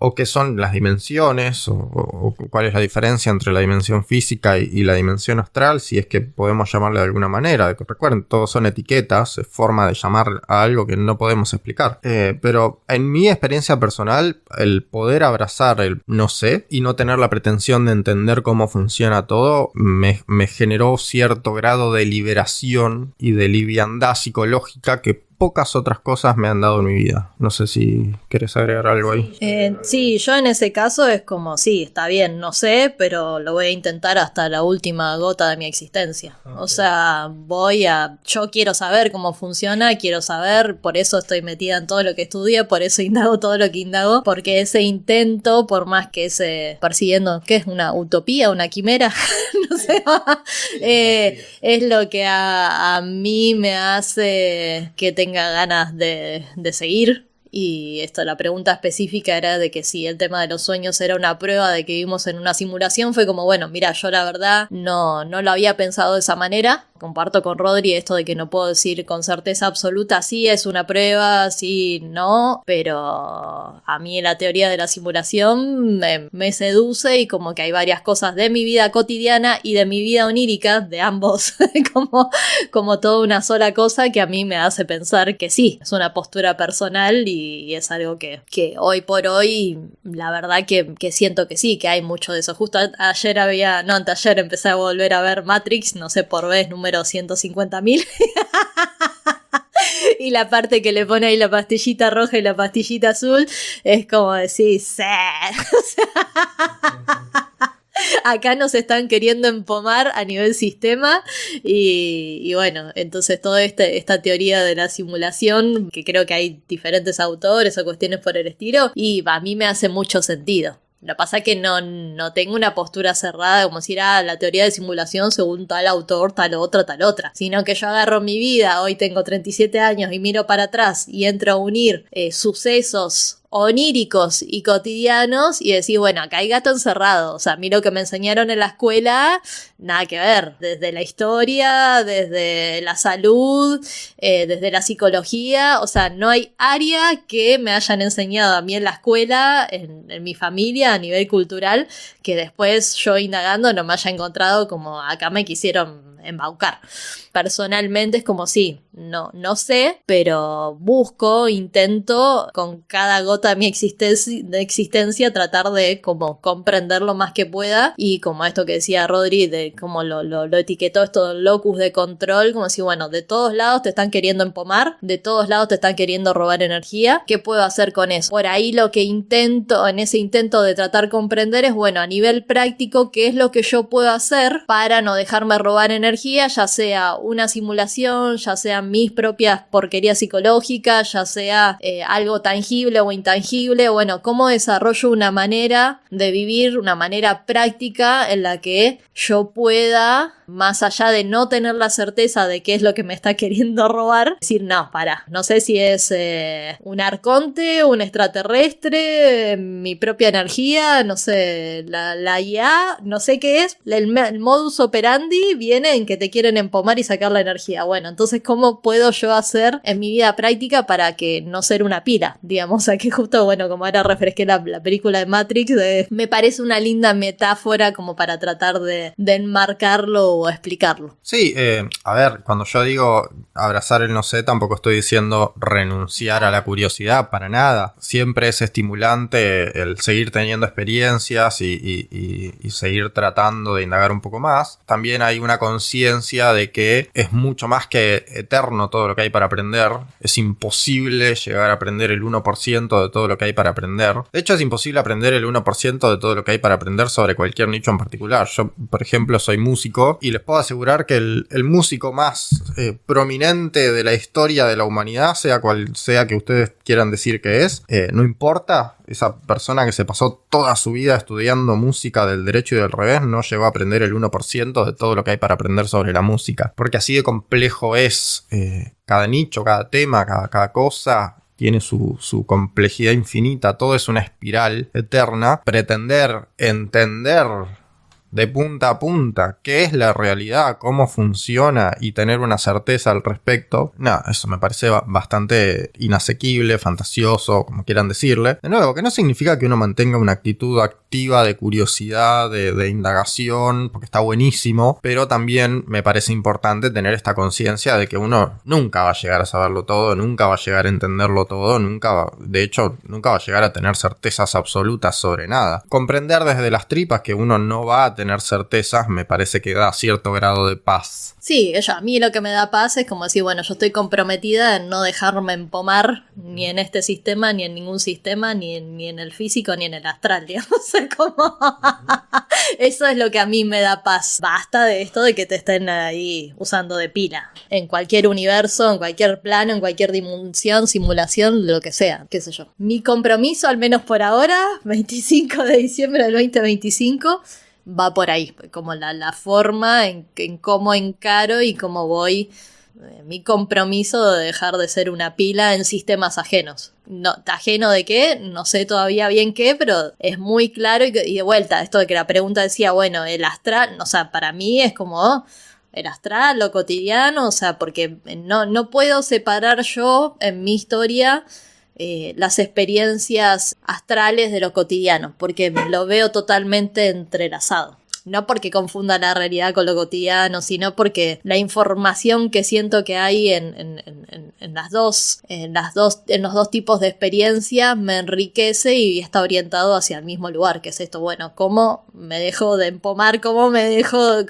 o qué son las dimensiones, o cuál es la diferencia entre la dimensión física y la dimensión astral, si es que podemos llamarle de alguna manera. Recuerden, todos son etiquetas, es forma de llamar a algo que no podemos explicar. Pero en mi experiencia personal, el poder abrazar el no sé y no tener la pretensión de entender cómo funciona todo, me generó cierto grado de liberación y de liviandad psicológica que pocas otras cosas me han dado en mi vida. No sé si querés agregar algo ahí. Sí, yo en ese caso es como, sí, está bien, no sé, pero lo voy a intentar hasta la última gota de mi existencia. Okay. O sea, yo quiero saber cómo funciona, quiero saber, por eso estoy metida en todo lo que estudio, por eso indago todo lo que indago, porque ese intento, por más que persiguiendo, ¿qué es? ¿Una utopía? ¿Una quimera? No sé, es lo que a mí me hace que tenga ganas de seguir. Y la pregunta específica era de que si el tema de los sueños era una prueba de que vivimos en una simulación, fue como, bueno, mira, yo la verdad no lo había pensado de esa manera. Comparto con Rodri esto de que no puedo decir con certeza absoluta sí es una prueba, sí, no, pero a mí la teoría de la simulación me seduce, y como que hay varias cosas de mi vida cotidiana y de mi vida onírica, de ambos, como toda una sola cosa que a mí me hace pensar que sí, es una postura personal y es algo que hoy por hoy la verdad que siento que sí, que hay mucho de eso. Justo anteayer empecé a volver a ver Matrix, no sé, por vez número 150.000 y la parte que le pone ahí la pastillita roja y la pastillita azul es como decir, sí. Acá nos están queriendo empomar a nivel sistema y bueno, entonces toda esta teoría de la simulación, que creo que hay diferentes autores o cuestiones por el estilo, y a mí me hace mucho sentido. Lo que pasa es que no tengo una postura cerrada como decir, la teoría de simulación según tal autor, tal otra, sino que yo agarro mi vida, hoy tengo 37 años y miro para atrás y entro a unir sucesos oníricos y cotidianos y decís, bueno, acá hay gato encerrado. O sea, a mí lo que me enseñaron en la escuela, nada que ver. Desde la historia, desde la salud, desde la psicología. O sea, no hay área que me hayan enseñado a mí en la escuela, en mi familia, a nivel cultural, que después yo indagando no me haya encontrado como acá me quisieron embaucar. Personalmente es como no sé, pero busco, intento con cada gota de mi existencia tratar de como comprender lo más que pueda, y como esto que decía Rodri, de como lo etiquetó esto locus de control, como si bueno, de todos lados te están queriendo empomar, de todos lados te están queriendo robar energía, ¿qué puedo hacer con eso? Por ahí lo que intento, en ese intento de tratar de comprender es, bueno, a nivel práctico, ¿qué es lo que yo puedo hacer para no dejarme robar energía? Ya sea una simulación, ya sean mis propias porquerías psicológicas, ya sea algo tangible o intangible. Bueno, ¿cómo desarrollo una manera de vivir, una manera práctica en la que yo pueda, más allá de no tener la certeza de qué es lo que me está queriendo robar, decir, no sé si es un arconte, un extraterrestre, mi propia energía, no sé, la IA, no sé qué es, el modus operandi viene en que te quieren empomar y sacar la energía. Bueno, entonces, ¿cómo puedo yo hacer en mi vida práctica para que no ser una pila? Digamos, aquí justo, bueno, como ahora refresqué la película de Matrix, me parece una linda metáfora como para tratar de enmarcarlo o explicarlo. Sí, a ver, cuando yo digo abrazar el no sé, tampoco estoy diciendo renunciar a la curiosidad, para nada. Siempre es estimulante el seguir teniendo experiencias y seguir tratando de indagar un poco más. También hay una conciencia de que es mucho más que eterno todo lo que hay para aprender. Es imposible llegar a aprender el 1% de todo lo que hay para aprender. De hecho, es imposible aprender el 1% de todo lo que hay para aprender sobre cualquier nicho en particular. Yo, por ejemplo, soy músico y les puedo asegurar que el músico más prominente de la historia de la humanidad, sea cual sea que ustedes quieran decir que es, no importa, esa persona que se pasó toda su vida estudiando música del derecho y del revés no llegó a aprender el 1% de todo lo que hay para aprender sobre la música. Porque así de complejo es cada nicho, cada tema, cada cosa. Tiene su complejidad infinita, todo es una espiral eterna. Pretender entender de punta a punta qué es la realidad, cómo funciona y tener una certeza al respecto, eso me parece bastante inasequible, fantasioso, como quieran decirle. De nuevo, que no significa que uno mantenga una actitud activa de curiosidad, de indagación, porque está buenísimo, pero también me parece importante tener esta conciencia de que uno nunca va a llegar a saberlo todo, nunca va a llegar a entenderlo todo, nunca va a llegar a tener certezas absolutas sobre nada. Comprender desde las tripas que uno no va a tener certezas me parece que da cierto grado de paz. Sí, a mí lo que me da paz es como decir, bueno, yo estoy comprometida en no dejarme empomar ni en este sistema, ni en ningún sistema, ni en el físico, ni en el astral, digamos. Como eso es lo que a mí me da paz. Basta de esto de que te estén ahí usando de pila. En cualquier universo, en cualquier plano, en cualquier dimensión, simulación, lo que sea, qué sé yo. Mi compromiso, al menos por ahora, 25 de diciembre del 2025... va por ahí, como la forma en cómo encaro y cómo voy, mi compromiso de dejar de ser una pila en sistemas ajenos. No, ¿ajeno de qué? No sé todavía bien qué, pero es muy claro y de vuelta, esto de que la pregunta decía, bueno, el astral, o sea, para mí es como el astral, lo cotidiano, o sea, porque no puedo separar yo en mi historia las experiencias astrales de lo cotidiano, porque lo veo totalmente entrelazado. No porque confunda la realidad con lo cotidiano, sino porque la información que siento que hay en los dos tipos de experiencia me enriquece y está orientado hacia el mismo lugar, que es esto, bueno, cómo me dejo de empomar, cómo me dejo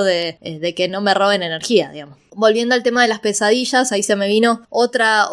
de que no me roben energía, digamos. Volviendo al tema de las pesadillas, ahí se me vino otra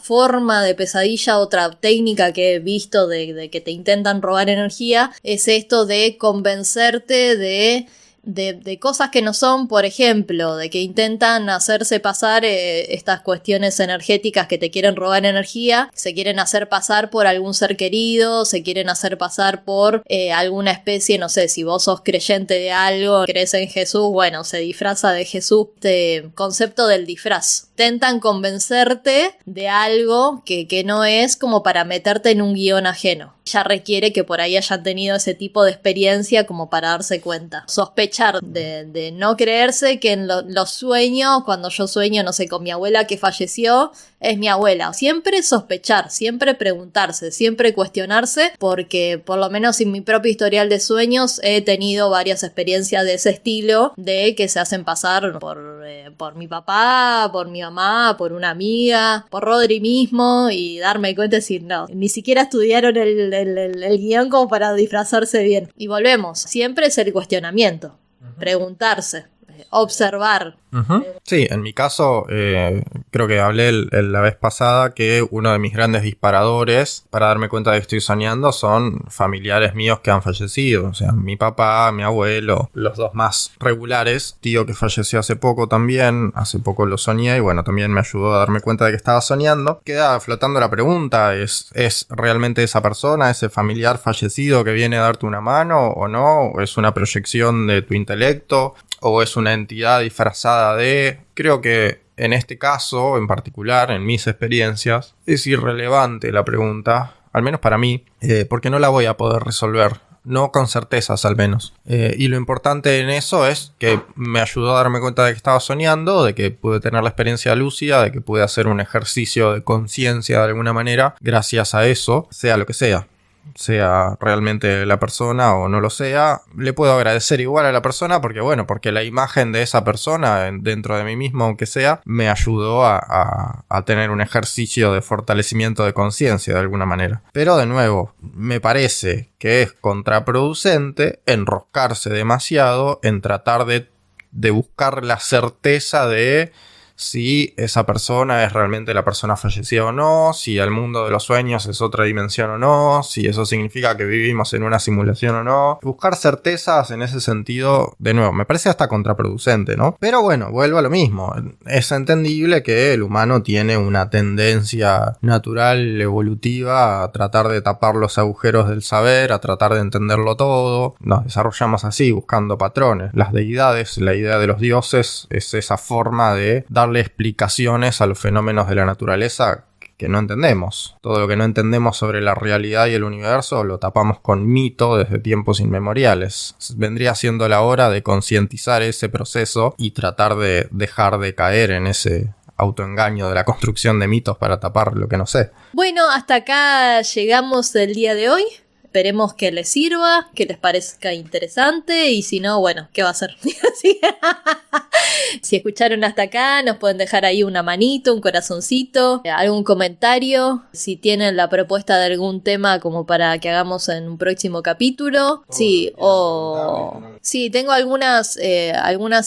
forma de pesadilla, otra técnica que he visto de que te intentan robar energía, es esto de convencerte de de cosas que no son, por ejemplo, de que intentan hacerse pasar estas cuestiones energéticas que te quieren robar energía, se quieren hacer pasar por algún ser querido, se quieren hacer pasar por alguna especie, no sé, si vos sos creyente de algo, crees en Jesús, bueno, se disfraza de Jesús, este concepto del disfraz. Intentan convencerte de algo que no es, como para meterte en un guión ajeno. Ya requiere que por ahí hayan tenido ese tipo de experiencia como para darse cuenta. Sospechar de no creerse que en los sueños, cuando yo sueño, no sé, con mi abuela que falleció, es mi abuela. Siempre sospechar, siempre preguntarse, siempre cuestionarse, porque por lo menos en mi propio historial de sueños he tenido varias experiencias de ese estilo, de que se hacen pasar por mi papá, por mi mamá, por una amiga, por Rodri mismo, y darme cuenta y decir, no, ni siquiera estudiaron el guión como para disfrazarse bien. Y volvemos, siempre es el cuestionamiento, preguntarse, observar. Sí, en mi caso, creo que hablé la vez pasada que uno de mis grandes disparadores para darme cuenta de que estoy soñando son familiares míos que han fallecido. O sea, mi papá, mi abuelo, los dos más regulares. Tío que falleció hace poco también, hace poco lo soñé y bueno, también me ayudó a darme cuenta de que estaba soñando. Queda flotando la pregunta, ¿es realmente esa persona, ese familiar fallecido que viene a darte una mano o no? ¿O es una proyección de tu intelecto? ¿O es una entidad disfrazada de...? Creo que en este caso, en particular, en mis experiencias, es irrelevante la pregunta, al menos para mí, porque no la voy a poder resolver. No con certezas, al menos. Y lo importante en eso es que me ayudó a darme cuenta de que estaba soñando, de que pude tener la experiencia lúcida, de que pude hacer un ejercicio de conciencia de alguna manera, gracias a eso, sea lo que sea realmente la persona o no lo sea, le puedo agradecer igual a la persona porque la imagen de esa persona dentro de mí mismo, aunque sea, me ayudó a tener un ejercicio de fortalecimiento de conciencia de alguna manera. Pero de nuevo, me parece que es contraproducente enroscarse demasiado en tratar de buscar la certeza de si esa persona es realmente la persona fallecida o no, si el mundo de los sueños es otra dimensión o no, si eso significa que vivimos en una simulación o no. Buscar certezas en ese sentido, de nuevo, me parece hasta contraproducente, ¿no? Pero bueno, vuelvo a lo mismo. Es entendible que el humano tiene una tendencia natural, evolutiva, a tratar de tapar los agujeros del saber, a tratar de entenderlo todo. Nos desarrollamos así, buscando patrones. Las deidades, la idea de los dioses, es esa forma de darle explicaciones a los fenómenos de la naturaleza que no entendemos. Todo lo que no entendemos sobre la realidad y el universo lo tapamos con mito desde tiempos inmemoriales. Vendría siendo la hora de concientizar ese proceso y tratar de dejar de caer en ese autoengaño de la construcción de mitos para tapar lo que no sé. Bueno, hasta acá llegamos el día de hoy. Esperemos que les sirva, que les parezca interesante y si no, bueno, ¿qué va a hacer? Si escucharon hasta acá, nos pueden dejar ahí una manito, un corazoncito, algún comentario. Si tienen la propuesta de algún tema como para que hagamos en un próximo capítulo. Sí, tengo algunas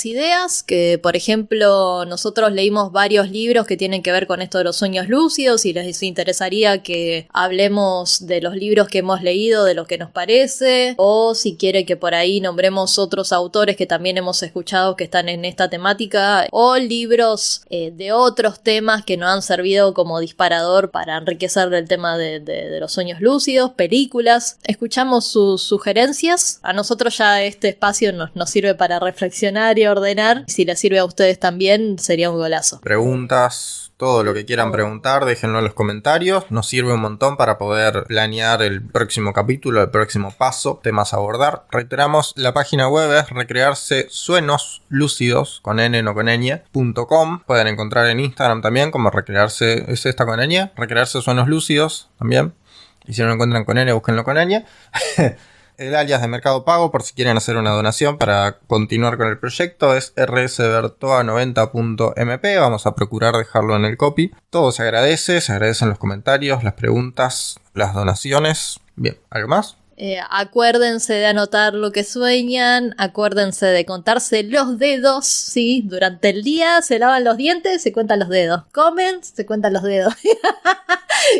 ideas que, por ejemplo, nosotros leímos varios libros que tienen que ver con esto de los sueños lúcidos y les interesaría que hablemos de los libros que hemos leído, de lo que nos parece, o si quiere que por ahí nombremos otros autores que también hemos escuchado que están en esta temática, o libros de otros temas que nos han servido como disparador para enriquecer el tema de los sueños lúcidos, películas. Escuchamos sus sugerencias. A nosotros ya este espacio nos sirve para reflexionar y ordenar. Si les sirve a ustedes también, sería un golazo. Preguntas, todo lo que quieran preguntar, déjenlo en los comentarios. Nos sirve un montón para poder planear el próximo capítulo, el próximo paso, temas a abordar. Reiteramos, la página web es recrearse sueños lúcidos, con n no con ñ.com. Pueden encontrar en Instagram también como recrearse, es esta con ñ, recrearse sueños lúcidos también. Y si no lo encuentran con n, búsquenlo con ñ. El alias de Mercado Pago, por si quieren hacer una donación para continuar con el proyecto, es rsbertoa90.mp. Vamos a procurar dejarlo en el copy. Todo se agradecen los comentarios, las preguntas, las donaciones. Bien, ¿algo más? Acuérdense de anotar lo que sueñan, acuérdense de contarse los dedos, ¿sí? Durante el día se lavan los dientes, se cuentan los dedos. Comen, se cuentan los dedos.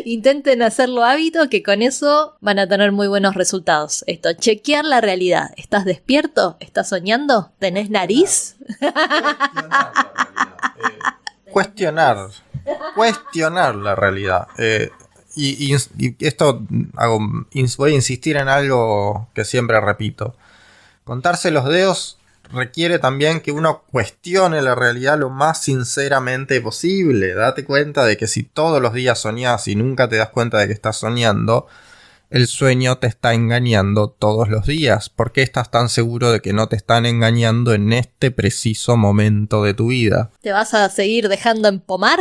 Intenten hacerlo hábito, que con eso van a tener muy buenos resultados. Esto, chequear la realidad. ¿Estás despierto? ¿Estás soñando? ¿Tenés nariz? Cuestionar la realidad. Y esto voy a insistir en algo que siempre repito. Contarse los dedos requiere también que uno cuestione la realidad lo más sinceramente posible. Date cuenta de que si todos los días soñás y nunca te das cuenta de que estás soñando, el sueño te está engañando todos los días. ¿Por qué estás tan seguro de que no te están engañando en este preciso momento de tu vida? ¿Te vas a seguir dejando empomar?